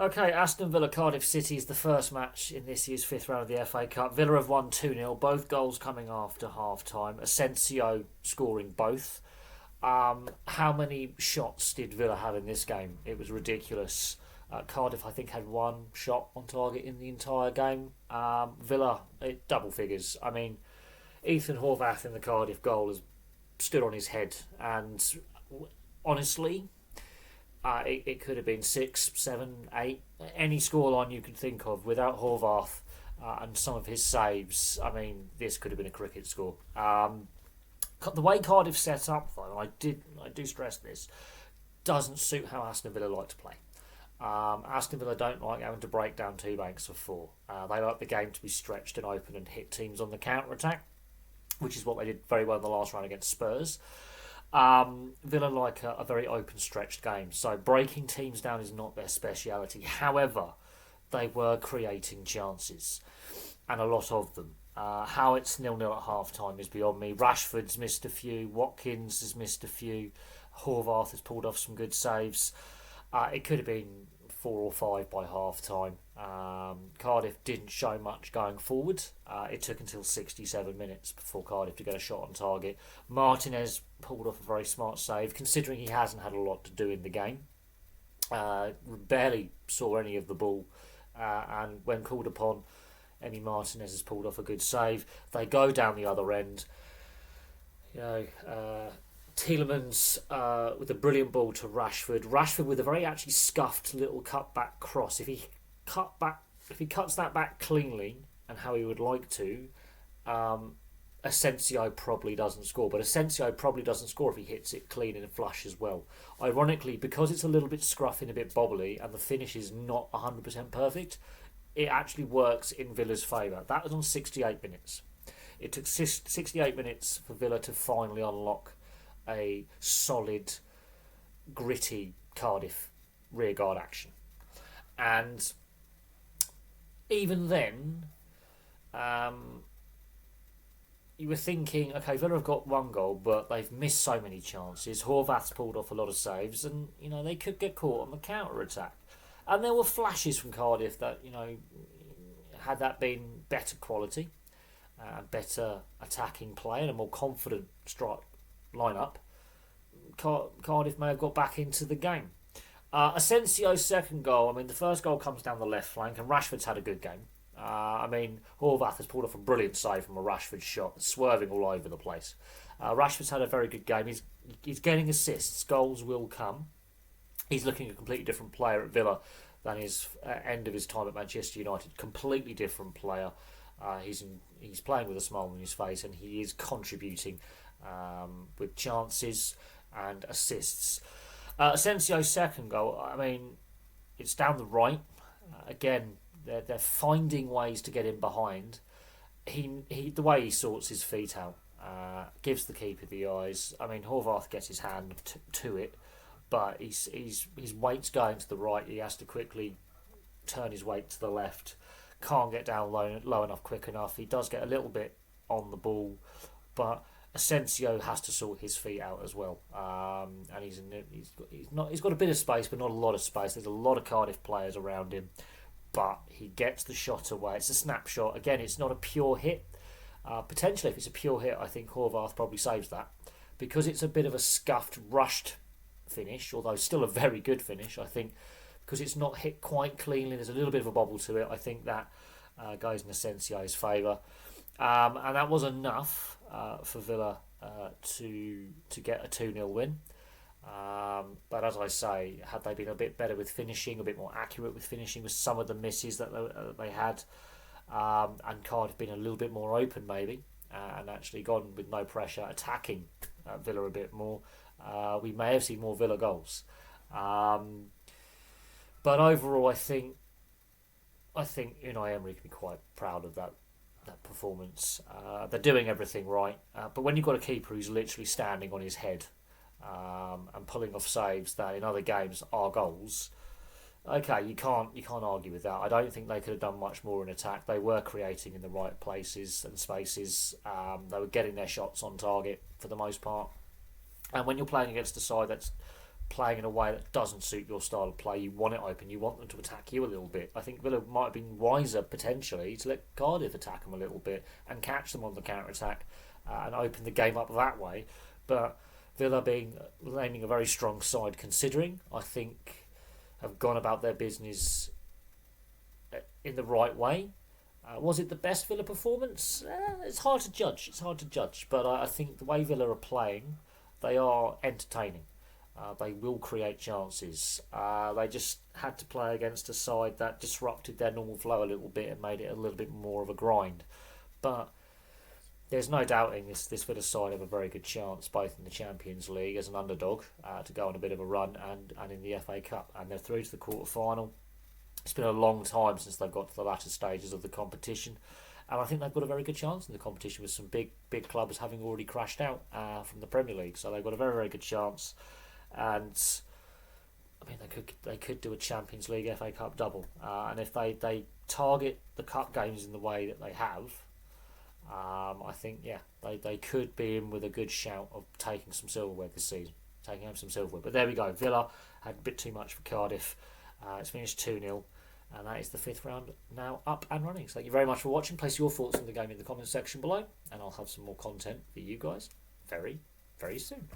Okay, Aston Villa Cardiff City is the first match in this year's fifth round of the FA Cup. Villa have won 2-0, both goals coming after half time. Asensio scoring both. How many shots did Villa have in this game? It was ridiculous. Cardiff, I think, had one shot on target in the entire game. Villa, double figures. I mean, Ethan Horvath in the Cardiff goal has stood on his head, and honestly, it could have been 6, 7, 8, any scoreline you could think of without Horvath and some of his saves. I mean, this could have been a cricket score. The way Cardiff set up, though, I do stress this, doesn't suit how Aston Villa like to play. Aston Villa don't like having to break down two banks of four. They like the game to be stretched and open and hit teams on the counter attack, which is what they did very well in the last round against Spurs. Villa like a very open stretched game, so breaking teams down is not their speciality. However, they were creating chances, and a lot of them. How it's 0-0 at half time is beyond me. Rashford's missed a few, Watkins has missed a few, Horvath has pulled off some good saves. It could have been 4 or 5 by half time. Cardiff didn't show much going forward. It took until 67 minutes before Cardiff to get a shot on target. Martinez pulled off a very smart save, considering he hasn't had a lot to do in the game. Barely saw any of the ball, and when called upon, Emi Martinez has pulled off a good save. They go down the other end. Tielemans with a brilliant ball to Rashford. Rashford with a very actually scuffed little cutback cross. If he cuts that back cleanly and how he would like to, Asensio probably doesn't score. But Asensio probably doesn't score if he hits it clean and flush as well. Ironically, because it's a little bit scruffy and a bit bobbly, and the finish is not 100% perfect, it actually works in Villa's favour. That was on 68 minutes. It took 68 minutes for Villa to finally unlock a solid, gritty Cardiff rearguard action. And even then, you were thinking, okay, Villa have got one goal, but they've missed so many chances. Horvath's pulled off a lot of saves, and they could get caught on the counter attack. And there were flashes from Cardiff that, had that been better quality, better attacking play, and a more confident strike lineup, Cardiff may have got back into the game. Asensio's second goal, the first goal comes down the left flank, and Rashford's had a good game. Horvath has pulled off a brilliant save from a Rashford shot, swerving all over the place. Rashford's had a very good game. He's getting assists. Goals will come. He's looking a completely different player at Villa than his end of his time at Manchester United. Completely different player. He's playing with a smile on his face, and he is contributing with chances and assists. Asensio's second goal, it's down the right. Again, they're finding ways to get him behind. He the way he sorts his feet out gives the keeper the eyes. Horvath gets his hand to it, but his weight's going to the right. He has to quickly turn his weight to the left. Can't get down low enough quick enough. He does get a little bit on the ball, but Asensio has to sort his feet out as well. And he's got a bit of space, but not a lot of space. There's a lot of Cardiff players around him, but he gets the shot away. It's a snapshot. Again, it's not a pure hit. Potentially, if it's a pure hit, I think Horvath probably saves that, because it's a bit of a scuffed, rushed finish, although still a very good finish. I think because it's not hit quite cleanly, there's a little bit of a bobble to it. I think that goes in Asensio's favour, and that was enough for Villa to get a 2-0 win. But as I say, had they been a bit better with finishing, a bit more accurate with finishing with some of the misses that they had, and Cardiff been a little bit more open maybe, and actually gone with no pressure, attacking Villa a bit more, we may have seen more Villa goals. But overall, I think Unai Emery can be quite proud of that performance. They're doing everything right, but when you've got a keeper who's literally standing on his head and pulling off saves that in other games are goals, okay, you can't argue with that. I don't think they could have done much more in attack. They were creating in the right places and spaces. They were getting their shots on target for the most part. And when you're playing against a side that's playing in a way that doesn't suit your style of play. You want it open. You want them to attack you a little bit. I think Villa might have been wiser potentially to let Cardiff attack them a little bit and catch them on the counter attack and open the game up that way. But Villa being naming a very strong side, considering, I think have gone about their business in the right way. Was it the best Villa performance? It's hard to judge. But I think the way Villa are playing, they are entertaining. They will create chances. They just had to play against a side that disrupted their normal flow a little bit and made it a little bit more of a grind. But there's no doubting this Villa side have a very good chance, both in the Champions League as an underdog to go on a bit of a run, and in the FA Cup. And they're through to the quarter-final. It's been a long time since they've got to the latter stages of the competition, and I think they've got a very good chance in the competition with some big clubs having already crashed out from the Premier League. So they've got a very good chance, and I mean they could do a Champions League FA Cup double, and if they target the cup games in the way that they have, I think they could be in with a good shout of taking some silverware this season, taking home some silverware. But there we go, Villa had a bit too much for Cardiff. It's finished 2-0, and that is the fifth round now up and running. So thank you very much for watching. Place your thoughts on the game in the comments section below, and I'll have some more content for you guys very soon.